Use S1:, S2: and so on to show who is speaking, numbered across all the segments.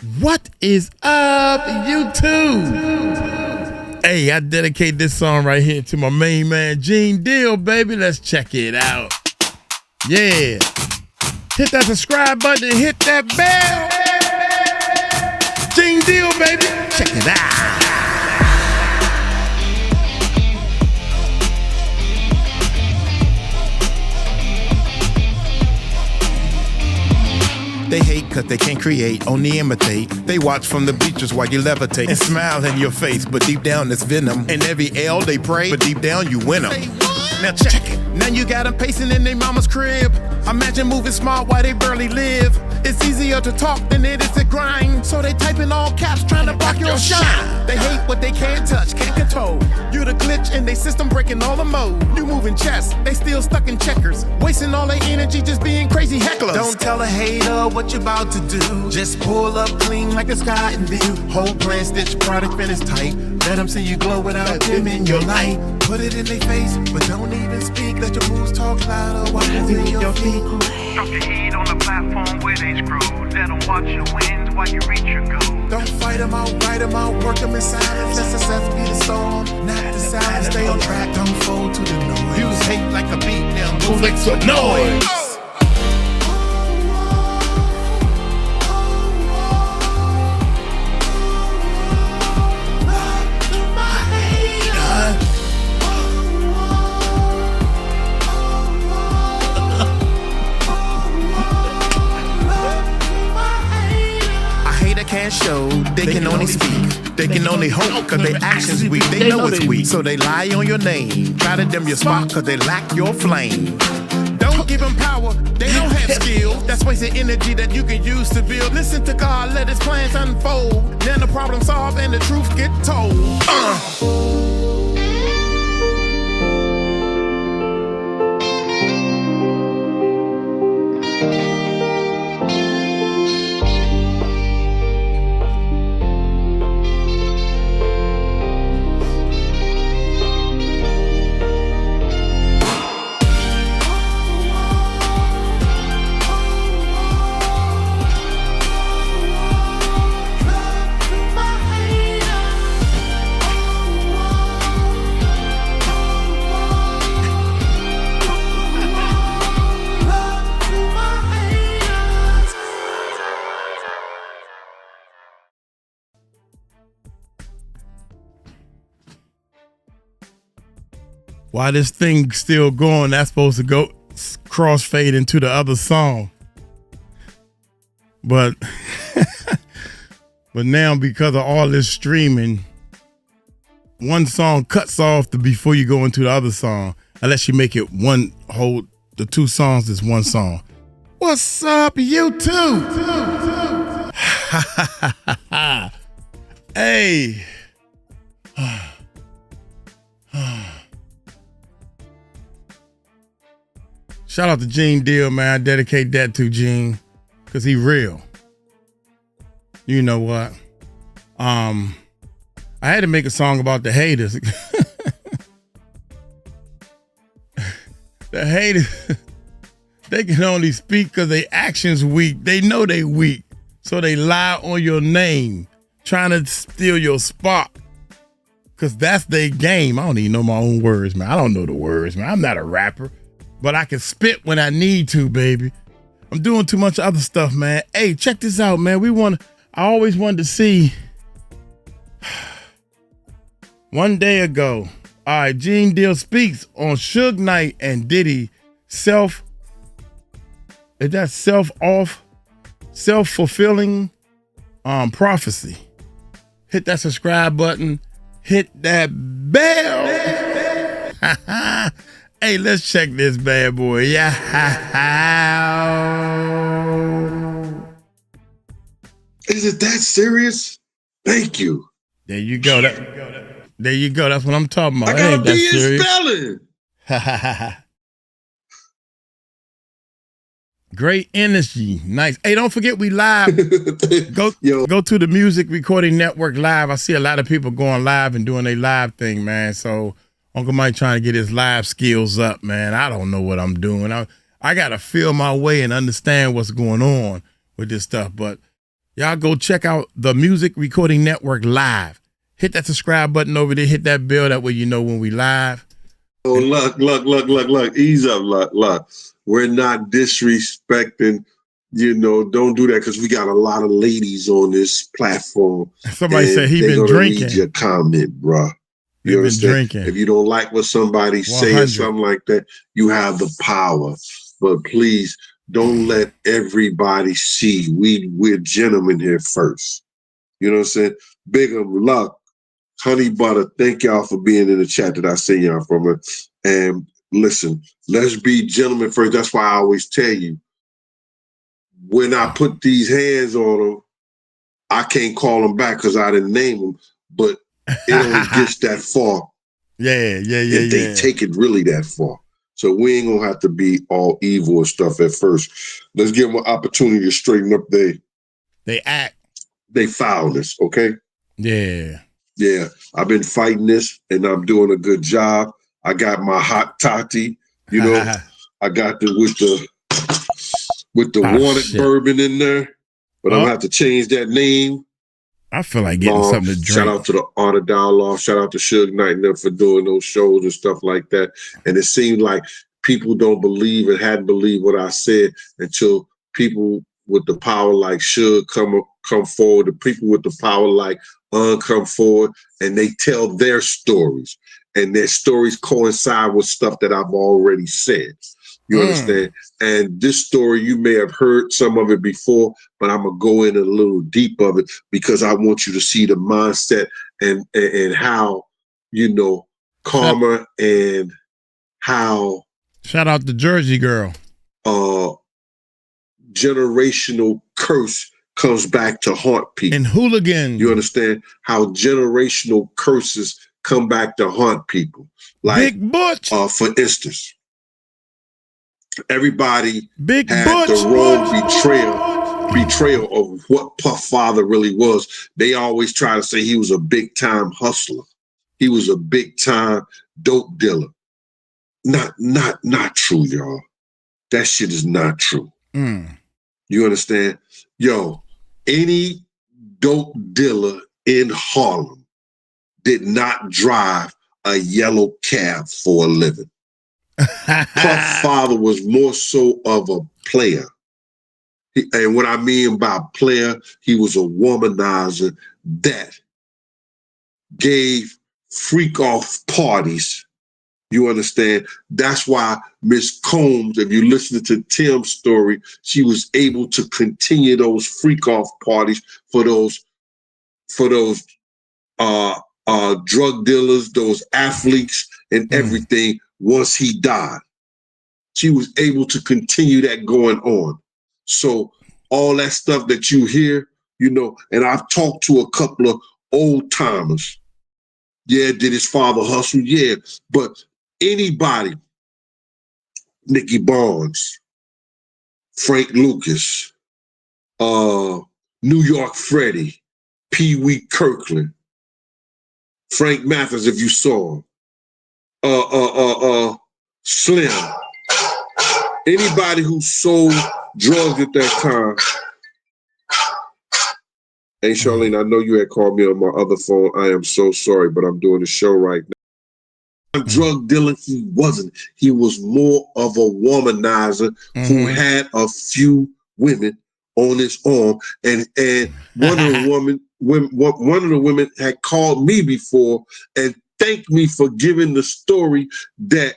S1: What is up, YouTube? Hey, I dedicate this song right here to my main man, Gene Deal, baby. Let's check it out. Yeah. Hit that subscribe button and hit that bell. Gene Deal, baby. Check it out.
S2: They hate cause they can't create, only imitate. They watch from the bleachers while you levitate and smile in your face, but deep down it's venom. And every L they pray, but deep down you win them. Now check it. Now you got them pacing in their mama's crib. Imagine moving smart while they barely live. It's easier to talk than it is to grind. So they type in all caps trying to block your shine. They hate what they can't touch, can't control. You the glitch in their system breaking all the mode. You moving chess, they still stuck in checkers. Wasting all their energy just being crazy hecklers. Don't tell a hater what you about to do. Just pull up clean like the sky in view. Whole plan stitch product finish tight. Let them see you glow without dimming your light. Put it in their face, but don't even speak. Let your moves talk louder while moving your feet.
S3: Drop your heat on the platform where they screw. Let them watch your wins while you reach your goal.
S2: Don't fight them out, write them out, work them in silence. Let success be the storm, not the silence. Stay on track, don't fold to the noise. Use hate like a beat, now move like some noise. Can't show, they can only speak. They can only hope cause their actions weak. They know it's weak, so they lie on your name. Try to dim your spot cause they lack your flame. Don't give them power, they don't have skill. That's wasted energy that you can use to build. Listen to God, let his plans unfold. Then the problem solved and the truth get told.
S1: While this thing still going, that's supposed to go crossfade into the other song. But but now because of all this streaming, one song cuts off before you go into the other song, unless you make it one whole, the two songs is one song. What's up, YouTube? Hey. Shout out to Gene Deal, man. I dedicate that to Gene because he real. You know what? I had to make a song about the haters. The haters, they can only speak because their actions weak. They know they weak, so they lie on your name, trying to steal your spot. Because that's their game. I don't even know my own words, man. I don't know the words, man. I'm not a rapper. But I can spit when I need to, baby. I'm doing too much other stuff, man. Hey, check this out, man. I always wanted to see. One day ago, all right, Gene Deal speaks on Suge Knight and Diddy self-fulfilling prophecy. Hit that subscribe button. Hit that bell. Hey, let's check this bad boy. Yeah.
S4: Is it that serious? Thank you.
S1: There you go. There you go. That's what I'm talking about.
S4: I gotta be in spelling.
S1: Great energy. Nice. Hey, don't forget we live. Go to the Music Recording Network live. I see a lot of people going live and doing their live thing, man. So Uncle Mike trying to get his live skills up, man. I don't know what I'm doing. I got to feel my way and understand what's going on with this stuff. But Y'all go check out the Music Recording Network live. Hit that subscribe button over there. Hit that bell. That way you know when we live.
S4: Oh, look. Ease up, look. We're not disrespecting, don't do that because we got a lot of ladies on this platform.
S1: Somebody said he been drinking.
S4: Read your comment, bruh.
S1: You understand?
S4: Drinking. If you don't like what somebody say or something like that, you have the power. But please don't let everybody see. We're gentlemen here first. You know what I'm saying? Big of luck. Honey Butter, thank y'all for being in the chat that I see y'all from. And listen, let's be gentlemen first. That's why I always tell you, when I put these hands on them, I can't call them back because I didn't name them. But it only gets that far.
S1: Yeah.
S4: If they take it really that far. So we ain't gonna have to be all evil and stuff at first. Let's give them an opportunity to straighten up they foulness, okay?
S1: Yeah.
S4: Yeah. I've been fighting this and I'm doing a good job. I got my hot toddy, I got with the wanted bourbon in there, but I'm gonna have to change that name.
S1: I feel like getting something to drink.
S4: Shout out to the Art of Dialogue. Shout out to Suge Knight and them for doing those shows and stuff like that. And it seemed like people don't believe and hadn't believed what I said until people with the power like Suge come forward. The people with the power like come forward and they tell their stories. And their stories coincide with stuff that I've already said. You understand? And this story, you may have heard some of it before, but I'm going to go in a little deep of it because I want you to see the mindset and how, karma and how.
S1: Shout out to Jersey Girl.
S4: Generational curse comes back to haunt people.
S1: And hooligans.
S4: You understand? How generational curses come back to haunt people. Like,
S1: Big Butch.
S4: For instance, everybody
S1: Big
S4: had
S1: Butch.
S4: the wrong betrayal of what Puff Father really was. They always try to say he was a big time hustler. He was a big time dope dealer. Not true, y'all. That shit is not true. You understand? Yo, any dope dealer in Harlem did not drive a yellow cab for a living. Puff Father was more so of a player. And what I mean by player, he was a womanizer that gave freak off parties. You understand? That's why Miss Combs, if you listen to Tim's story, she was able to continue those freak off parties for those drug dealers, those athletes and everything once he died. She was able to continue that going on. So all that stuff that you hear, and I've talked to a couple of old timers. Yeah, did his father hustle? Yeah, but anybody, Nicky Barnes, Frank Lucas, New York Freddie, Pee Wee Kirkland, Frank Mathers, if you saw him, Slim, anybody who sold drugs at that time. Hey, Charlene, I know you had called me on my other phone. I am so sorry, but I'm doing the show right now. Drug dealer, he wasn't. He was more of a womanizer who had a few women on his arm. And one of the women had called me before and thanked me for giving the story that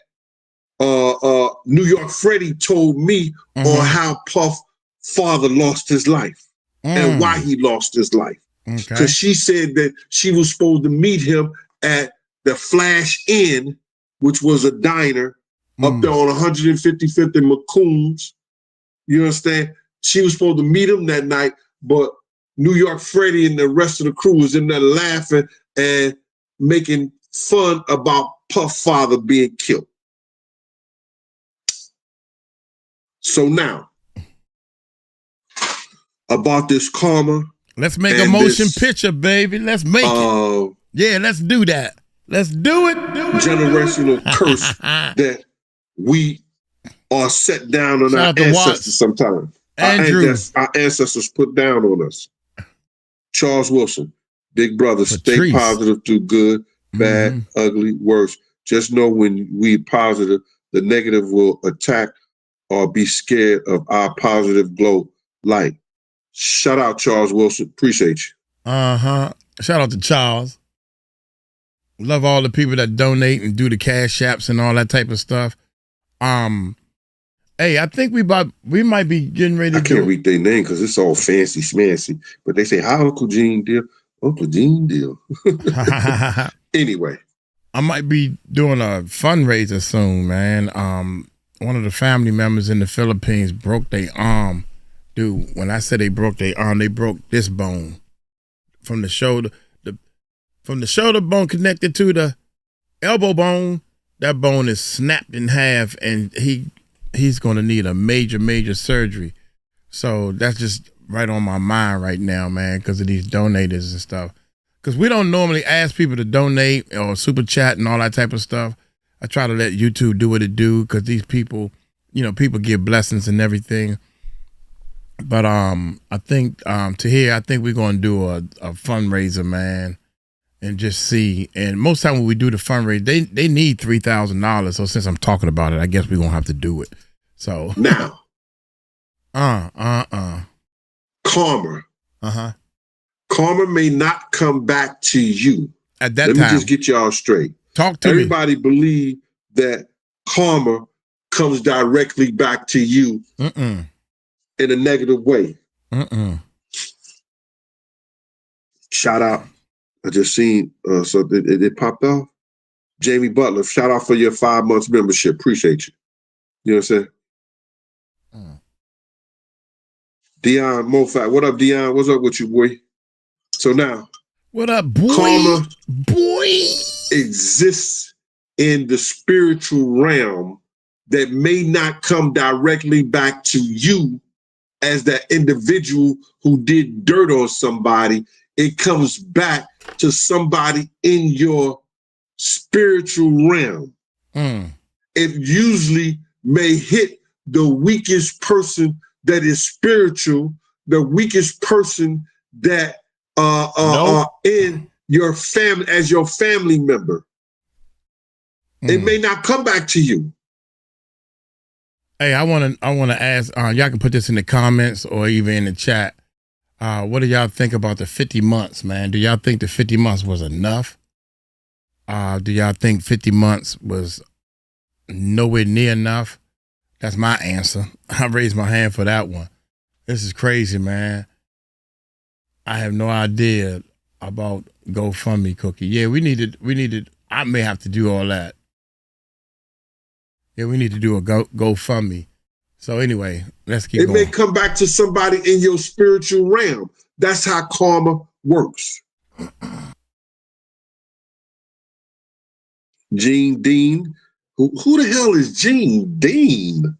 S4: New York Freddie told me on how Puff Father lost his life and why he lost his life. Because she said that she was supposed to meet him at the Flash Inn, which was a diner up there on 155th and McCombs. You understand? She was supposed to meet him that night, but New York Freddie and the rest of the crew was in there laughing and making fun about Puff Father being killed. So now, about this karma.
S1: Let's make a motion picture, baby. Let's make it. Yeah, let's do that. Let's do it.
S4: Generational curse that we are set down on our ancestors sometimes. Our ancestors put down on us. Charles Wilson, big brother, stay
S1: Patrice.
S4: positive through good, bad, ugly, worse. Just know when we positive, the negative will attack or be scared of our positive glow light. Shout out Charles Wilson. Appreciate you.
S1: Shout out to Charles. Love all the people that donate and do the cash apps and all that type of stuff. Hey, I think we might be getting ready to
S4: I can't read their name because it's all fancy schmancy. But they say, hi, Uncle Gene deal. Uncle Gene deal. Anyway.
S1: I might be doing a fundraiser soon, man. One of the family members in the Philippines broke their arm. Dude, when I said they broke their arm, they broke this bone. From the shoulder bone connected to the elbow bone, that bone is snapped in half, and he's going to need a major surgery. So that's just right on my mind right now, man, because of these donators and stuff. Because we don't normally ask people to donate or super chat and all that type of stuff. I try to let YouTube do what it do because these people, people give blessings and everything. But I think I think we're going to do a fundraiser, man, and just see. And most time when we do the fundraiser, they need $3,000. So since I'm talking about it, I guess we're going to have to do it. So
S4: now, karma. Karma may not come back to you.
S1: At that time.
S4: Let me just get y'all straight.
S1: Talk to
S4: Everybody believe that karma comes directly back to you in a negative way. Shout out. I just seen so it popped off. Jamie Butler, shout out for your 5 months membership. Appreciate you. You know what I'm saying? Dion Mofat. What up, Dion? What's up with you, boy? So now,
S1: what up, boy?
S4: Karma exists in the spiritual realm that may not come directly back to you as that individual who did dirt on somebody. It comes back to somebody in your spiritual realm. It usually may hit the weakest person that is spiritual, the weakest person that in your family as your family member. It may not come back to you.
S1: Hey, I want to ask. Y'all can put this in the comments or even in the chat. What do y'all think about the 50 months, man? Do y'all think the 50 months was enough? Do y'all think 50 months was nowhere near enough? That's my answer. I raised my hand for that one. This is crazy, man. I have no idea about GoFundMe, Cookie. Yeah, we needed. I may have to do all that. Yeah, we need to do a GoFundMe. So anyway, let's keep going.
S4: It may come back to somebody in your spiritual realm. That's how karma works. Gene Dean. Who the hell is Gene Dean?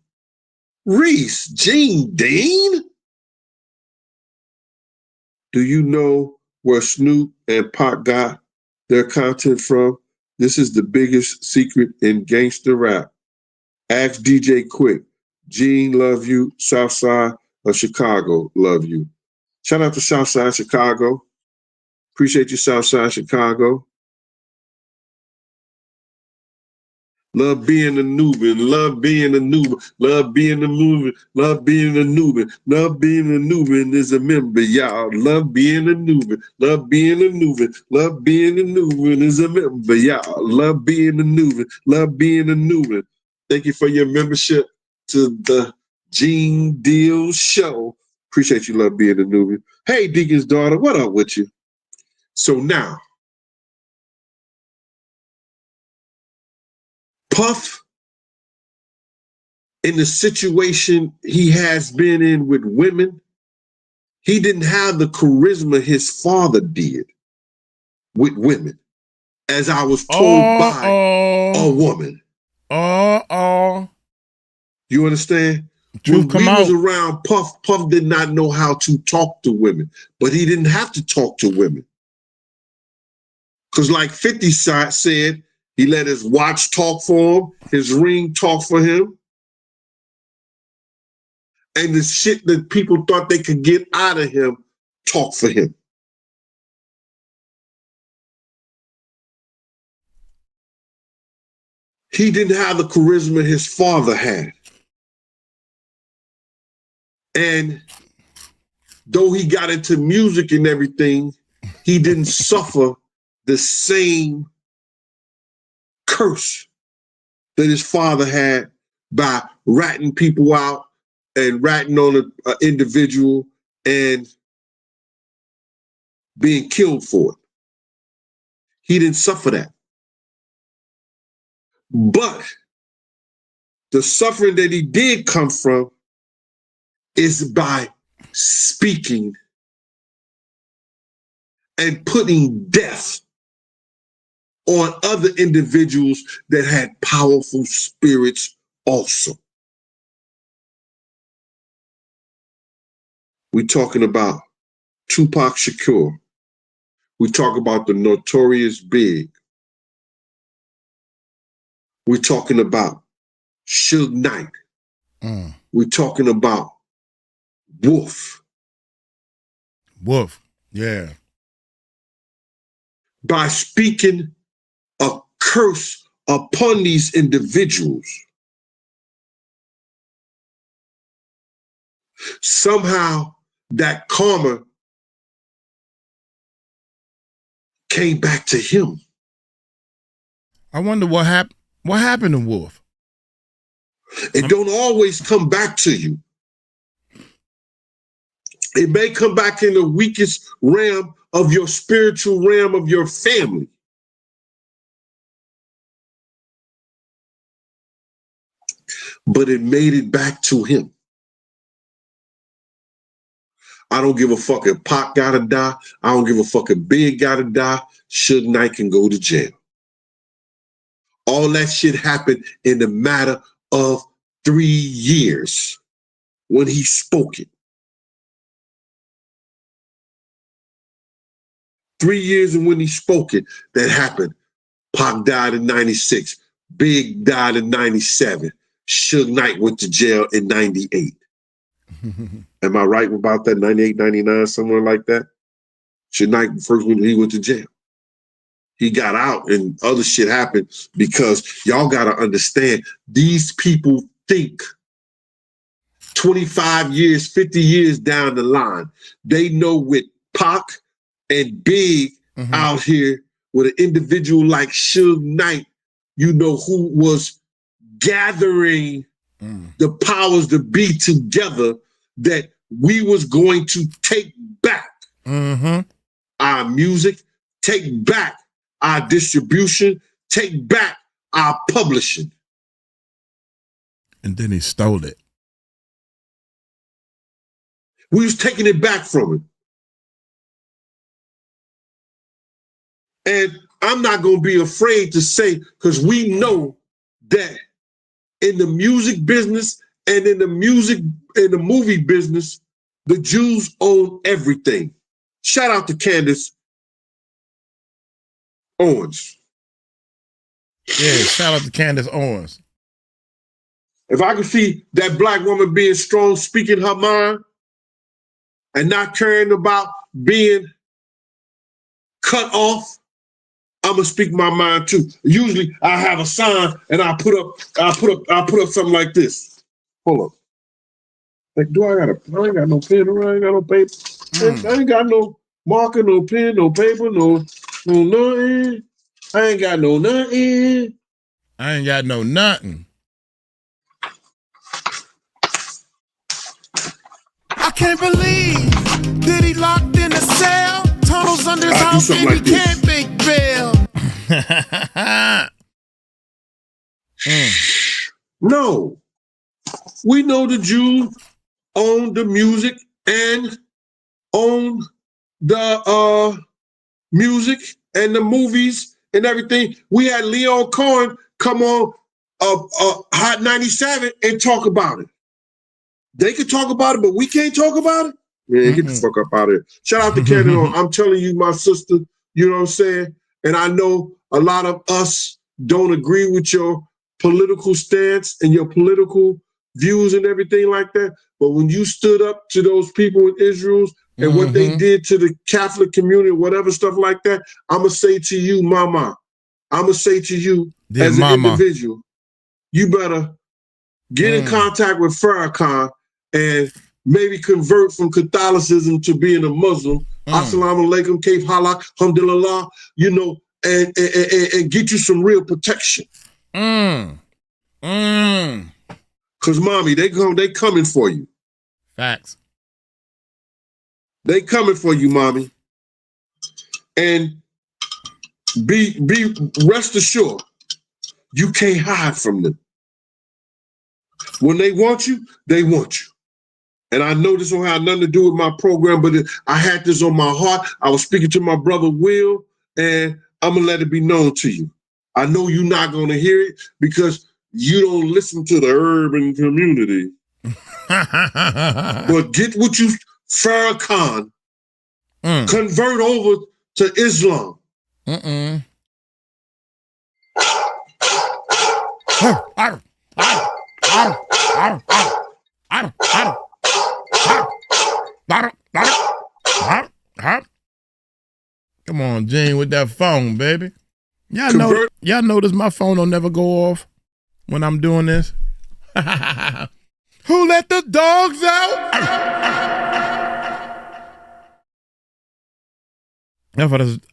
S4: Reese, Gene Dean? Do you know where Snoop and Pac got their content from? This is the biggest secret in gangster rap. Ask DJ Quick. Gene, love you. Southside of Chicago, love you. Shout out to Southside Chicago. Appreciate you, Southside Chicago. Love being a Nubian, love being a Nubian, love being a Nubian, love being a Nubian, love being a Nubian is a member, y'all. Love being a Nubian, love being a Nubian, love being a Nubian is a member, y'all. Love being a Nubian, love being a Nubian. Thank you for your membership to the Gene Deal Show. Appreciate you, love being a Nubian. Hey, Deacon's daughter, what up with you? So now, Puff, in the situation he has been in with women, he didn't have the charisma his father did with women, as I was told by a woman. You understand?
S1: Truth
S4: when we
S1: was
S4: around Puff, Puff did not know how to talk to women, but he didn't have to talk to women. Because like 50 said, he let his watch talk for him, his ring talk for him. And the shit that people thought they could get out of him talk for him. He didn't have the charisma his father had. And though he got into music and everything, he didn't suffer the same curse that his father had by ratting people out and ratting on an individual and being killed for it. He didn't suffer that. But the suffering that he did come from is by speaking and putting death on other individuals that had powerful spirits also. We're talking about Tupac Shakur. We talk about the Notorious Big. We're talking about Suge Knight. We're talking about Wolf.
S1: Wolf, yeah.
S4: By speaking a curse upon these individuals, somehow that karma came back to him.
S1: I wonder what happened to Wolf.
S4: It don't always come back to you. It may come back in the weakest realm of your spiritual realm of your family. But it made it back to him. I don't give a fuck if Pac gotta die. I don't give a fuck if Big gotta die. Suge Knight can go to jail. All that shit happened in the matter of 3 years when he spoke it. 3 years and when he spoke it, that happened. Pac died in 96. Big died in 97. Suge Knight went to jail in 98. Am I right about that? 98, 99, somewhere like that? Suge Knight, first when he went to jail. He got out and other shit happened because y'all got to understand, these people think 25 years, 50 years down the line, they know with Pac and Big out here with an individual like Suge Knight, you know, who was gathering the powers to be together, that we was going to take back our music, take back our distribution, take back our publishing.
S1: And then he stole it.
S4: We was taking it back from him. And I'm not going to be afraid to say, because we know that in the music business and in the movie business, the Jews own everything. Shout out to Candace Owens.
S1: Yeah, shout out to Candace Owens.
S4: If I could see that black woman being strong, speaking her mind, and not caring about being cut off, I'm gonna speak my mind too. Usually I have a sign and I put up something like this. Hold up. Like, I ain't got no pen, I ain't got no paper. I ain't got no marker, no pen, no paper, no nothing. I ain't got no nothing.
S1: I ain't got no nothing. I can't believe Diddy locked in a cell, tunnels under his house, and he can't make bail.
S4: No. We know the Jews own the music and own the music and the movies and everything. We had Leon Cohen come on Hot 97 and talk about it. They can talk about it, but we can't talk about it? Man, get the fuck up out of here. Shout out to Canada. I'm telling you, my sister, you know what I'm saying? And I know a lot of us don't agree with your political stance and your political views and everything like that. But when you stood up to those people in Israel and what they did to the Catholic community, whatever stuff like that, I'm going to say to you, Mama, I'm going to say to you as an individual, you better get in contact with Farrakhan and maybe convert from Catholicism to being a Muslim. Assalamu alaikum, kaif halak, alhamdulillah, you know, and get you some real protection. Cause mommy, they coming for you.
S1: Facts.
S4: They coming for you, mommy. And be rest assured, you can't hide from them. When they want you, they want you. And I know this don't have nothing to do with my program, but I had this on my heart. I was speaking to my brother Will, and I'm gonna let it be known to you. I know you're not gonna hear it because you don't listen to the urban community. But get what you, Farrakhan, convert over to Islam.
S1: Come on, Gene, with that phone, baby. Y'all notice my phone don't never go off when I'm doing this. Who let the dogs out?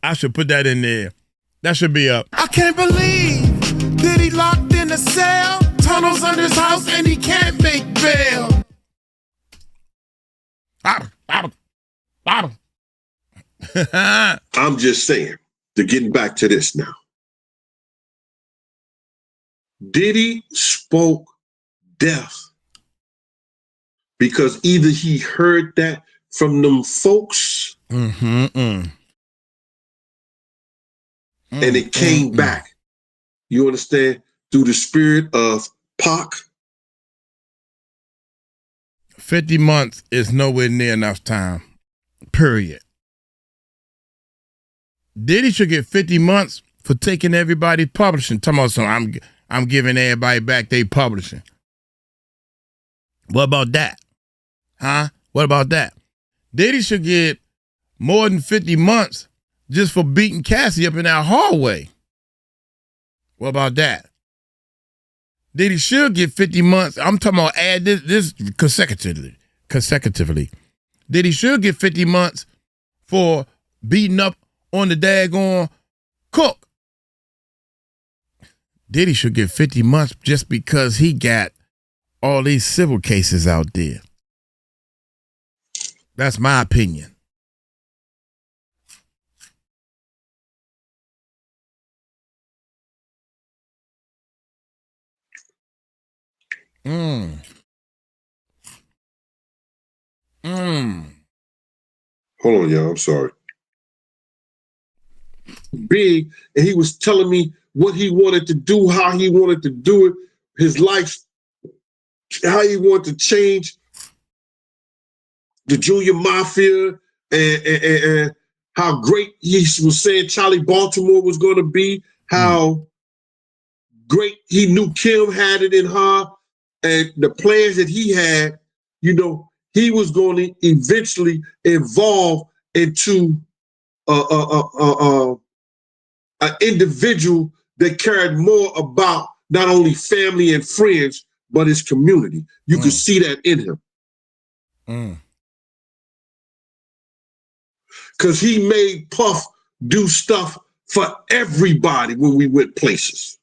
S1: I should put that in there. That should be up. I can't believe Diddy locked in a cell, tunnels under his house, and he can't make bail.
S4: I'm just saying, to getting back to this now. Diddy spoke death because either he heard that from them folks and it came back. You understand? Through the spirit of Pac.
S1: 50 months is nowhere near enough time. Period. Diddy should get 50 months for taking everybody publishing. Talking about some, I'm giving everybody back they publishing. What about that? Huh? What about that? Diddy should get more than 50 months just for beating Cassie up in that hallway. What about that? Diddy should get 50 months. I'm talking about add this consecutively. Diddy should get 50 months for beating up on the daggone cook. Diddy should get 50 months just because he got all these civil cases out there. That's my opinion.
S4: Hold on, y'all. I'm sorry. Big, and he was telling me what he wanted to do, how he wanted to do it, his life, how he wanted to change the Junior Mafia, and how great he was saying Charlie Baltimore was going to be, how great he knew Kim had it in her, and the plans that he had, you know, he was going to eventually evolve into an individual that cared more about not only family and friends, but his community. You could see that in him. Because he made Puff do stuff for everybody when we went places.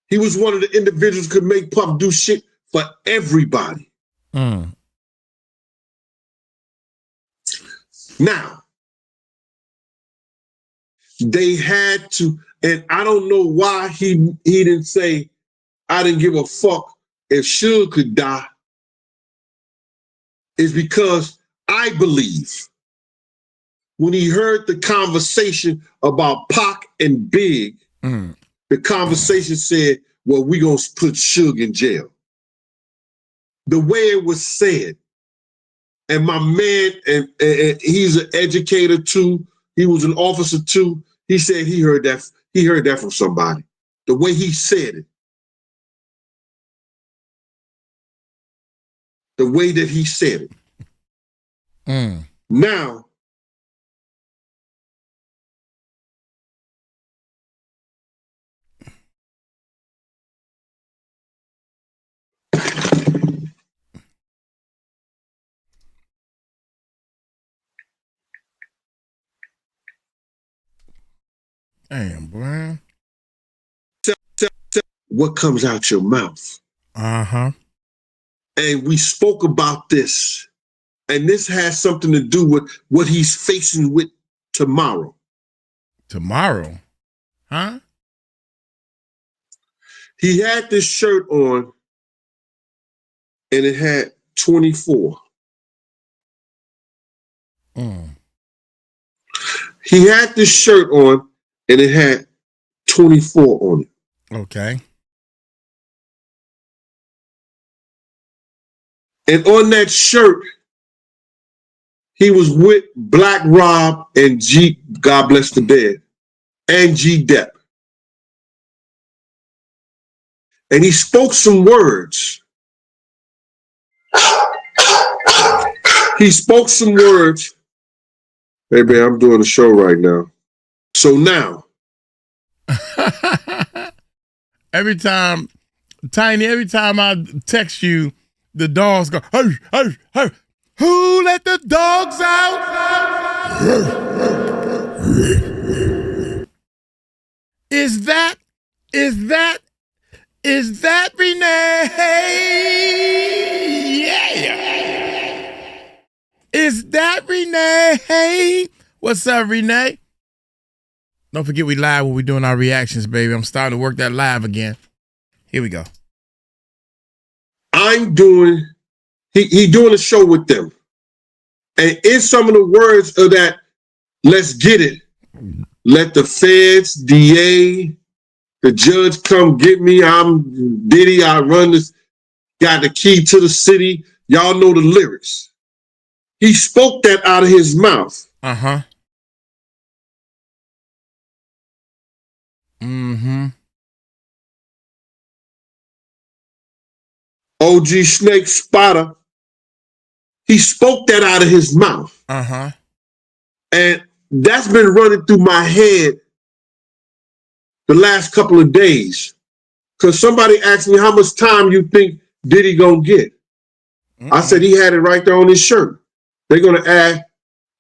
S4: He was one of the individuals who could make Puff do shit for everybody. Now, they had to, and I don't know why he didn't say, I didn't give a fuck if Suge could die, is because I believe when he heard the conversation about Pac and Big, the conversation said, well, we gonna put Suge in jail. The way it was said, and my man, and he's an educator too, he was an officer too, he said he heard that from somebody. The way he said it. The way that he said it. Now,
S1: Damn, boy.
S4: What comes out your mouth?
S1: Uh-huh.
S4: And we spoke about this. And this has something to do with what he's facing with tomorrow.
S1: Tomorrow? Huh?
S4: He had this shirt on and it had 24. He had this shirt on and it had 24 on it.
S1: Okay.
S4: And on that shirt, he was with Black Rob and G, God bless the dead, and G Depp. And he spoke some words. He spoke some words. Baby, I'm doing a show right now. So now.
S1: Every time I text you, the dogs go, hey, hey, hey. Who let the dogs out? Is that Renee? Yeah. Is that Renee? What's up, Renee? Don't forget we live when we're doing our reactions, baby. I'm starting to work that live again. Here we go.
S4: He doing a show with them. And in some of the words of that, let's get it. Let the feds, DA, the judge come get me. I'm Diddy. I run this, got the key to the city. Y'all know the lyrics. He spoke that out of his mouth.
S1: Uh-huh. Mm-hmm.
S4: OG Snake Spotter. He spoke that out of his mouth.
S1: Uh-huh.
S4: And that's been running through my head the last couple of days. Because somebody asked me how much time you think Diddy gonna get. I said he had it right there on his shirt. They're gonna add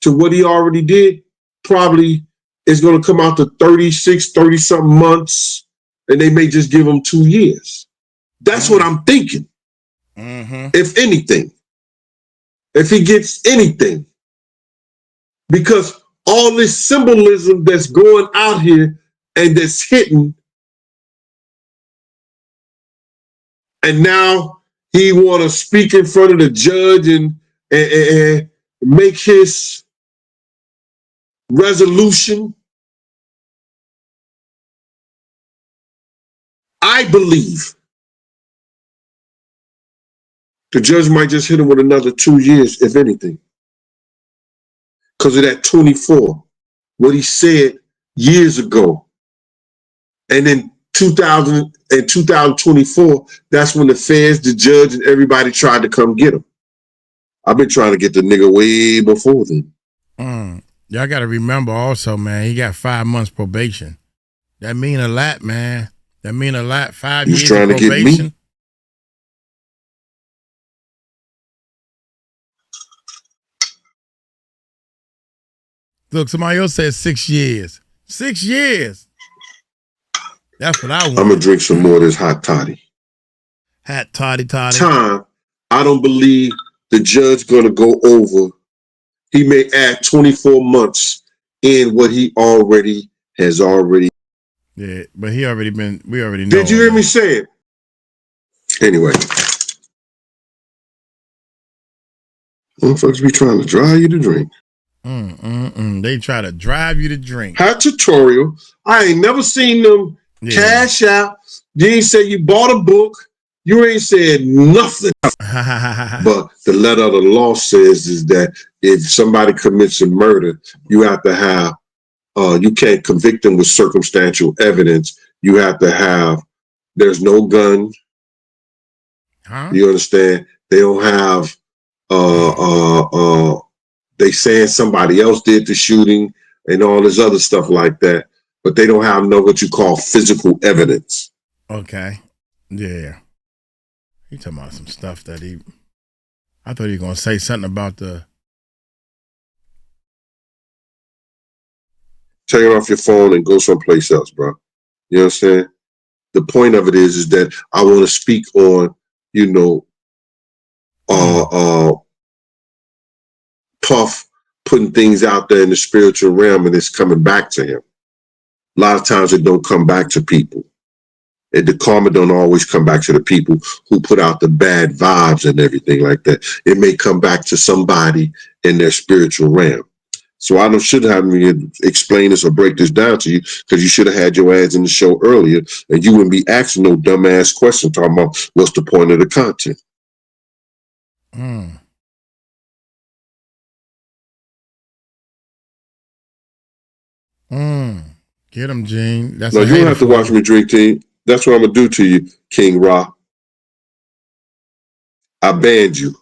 S4: to what he already did. Probably it's gonna come out to 36, 30-something months. And they may just give him 2 years. That's what I'm thinking. If anything. If he gets anything. Because all this symbolism that's going out here and that's hitting, and now he want to speak in front of the judge and make his resolution. I believe the judge might just hit him with another 2 years, if anything. Because of that 24, what he said years ago. And then 2024, that's when the feds, the judge, and everybody tried to come get him. I've been trying to get the nigga way before then.
S1: Y'all got to remember also, man, he got 5 months probation. That mean a lot, man. That mean a lot. 5 years
S4: trying to
S1: probation.
S4: get me?
S1: Look, somebody else said 6 years. 6 years. That's what I want.
S4: I'm going to drink some more of this hot toddy.
S1: Hot toddy.
S4: Time, I don't believe the judge going to go over. He may add 24 months in what he already has already.
S1: Yeah, but we already know.
S4: Did you hear me say it? Anyway. Motherfuckers be trying to drive you to drink.
S1: They try to drive you to drink.
S4: Hot tutorial. I ain't never seen them cash out. You ain't say you bought a book. You ain't said nothing. But the letter of the law says is that if somebody commits a murder, you have to have, you can't convict them with circumstantial evidence. You have to have, there's no gun. You understand? They don't have, they saying somebody else did the shooting and all this other stuff like that, but they don't have what you call physical evidence.
S1: Okay. Yeah. He talking about some stuff that I thought he was going to say something about
S4: turn off your phone and go someplace else, bro. You know what I'm saying? The point of it is that I want to speak on, you know, Puff putting things out there in the spiritual realm and it's coming back to him. A lot of times it don't come back to people. And the karma don't always come back to the people who put out the bad vibes and everything like that. It may come back to somebody in their spiritual realm. So I shouldn't have me explain this or break this down to you, because you should have had your ass in the show earlier and you wouldn't be asking no dumbass question talking about what's the point of the content.
S1: Get him, Gene. That's
S4: no, you don't have to watch me drink, team. That's what I'm gonna do to you, King Ra. I banned you.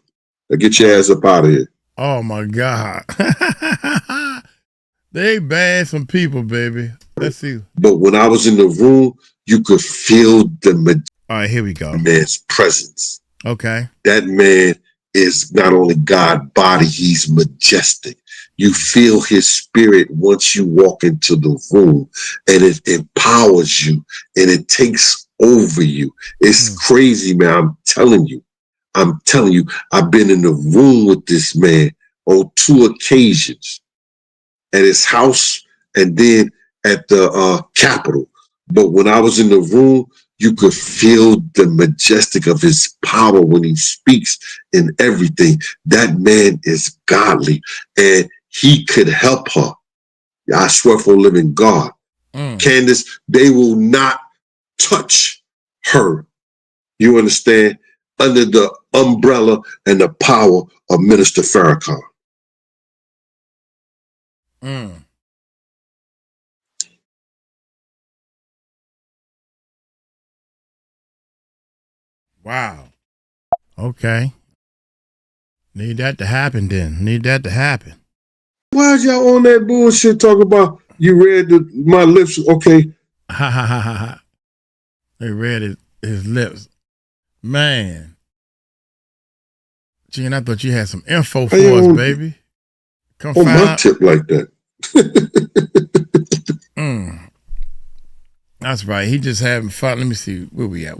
S4: Now get your ass up out of here.
S1: Oh my God. They banned some people, baby. Let's see.
S4: But when I was in the room, you could feel the
S1: All right, here we go.
S4: man's presence.
S1: Okay.
S4: That man is not only God body, he's majestic. You feel his spirit once you walk into the room, and it empowers you and it takes over you. It's crazy, man. I'm telling you, I've been in the room with this man on 2 occasions, at his house and then at the Capitol. But when I was in the room, you could feel the majestic of his power when he speaks and everything. That man is godly, and he could help her. I swear for living God. Candace, they will not touch her. You understand? Under the umbrella and the power of Minister Farrakhan.
S1: Wow. Okay. Need that to happen then. Need that to happen.
S4: Why is y'all on that bullshit talking about you read my lips? Okay.
S1: Ha ha ha ha ha. They read his lips. Man. Gene, I thought you had some info for us, baby. Come
S4: on
S1: find
S4: my
S1: out.
S4: tip like that.
S1: That's right. He just having fun. Let me see. Where we at?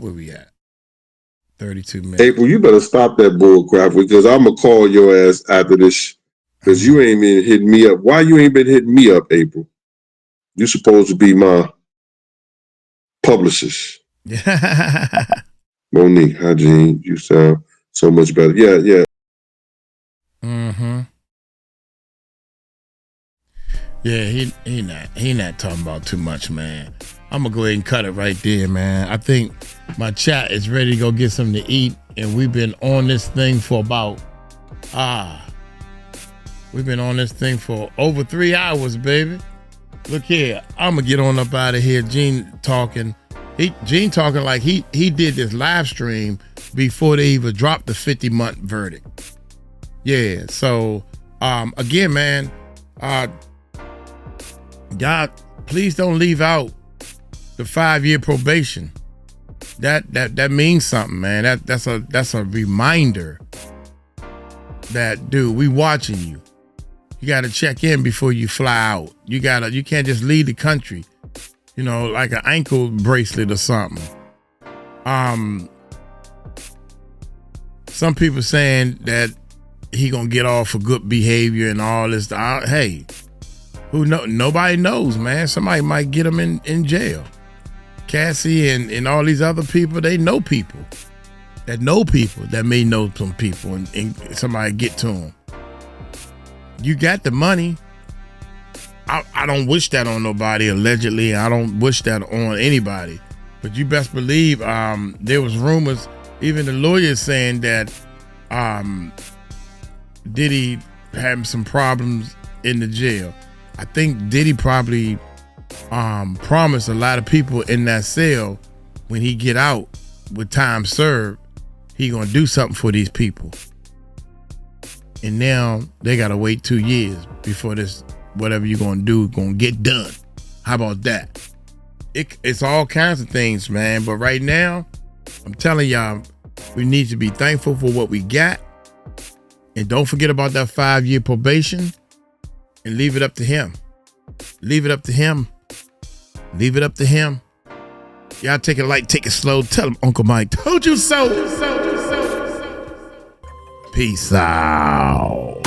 S1: 32 minutes.
S4: April, you better stop that bull crap, because I'm going to call your ass after this, because you ain't been hitting me up. Why you ain't been hitting me up, April? You supposed to be my publicist. Monique, hi, Gene. You sound so much better. Yeah.
S1: Yeah, he not talking about too much, man. I'm gonna go ahead and cut it right there, man. I think my chat is ready to go get something to eat, and we've been on this thing for about over 3 hours, baby. Look here, I'm gonna get on up out of here. Gene talking like he did this live stream before they even dropped the 50-month verdict. Yeah, so again, man, God, please don't leave out the 5-year probation. That means something, man. That's a reminder that, dude, we watching you. You got to check in before you fly out. You can't just leave the country, like an ankle bracelet or something. Some people saying that he gonna get off for good behavior and all this. Hey, nobody knows, man. Somebody might get him in jail. Cassie and all these other people, they know people that may know some people, and somebody get to them. You got the money. I don't wish that on nobody, allegedly. I don't wish that on anybody. But you best believe there was rumors, even the lawyers saying that Diddy having some problems in the jail. I think Diddy probably promised a lot of people in that cell, when he get out with time served, he gonna do something for these people. And now they gotta wait 2 years before this, whatever you're gonna do, gonna get done. How about that? It's all kinds of things, man. But right now, I'm telling y'all, we need to be thankful for what we got. And don't forget about that 5-year probation, and leave it up to him. Leave it up to him. Leave it up to him. Y'all take it light, take it slow. Tell him Uncle Mike told you so. Peace out.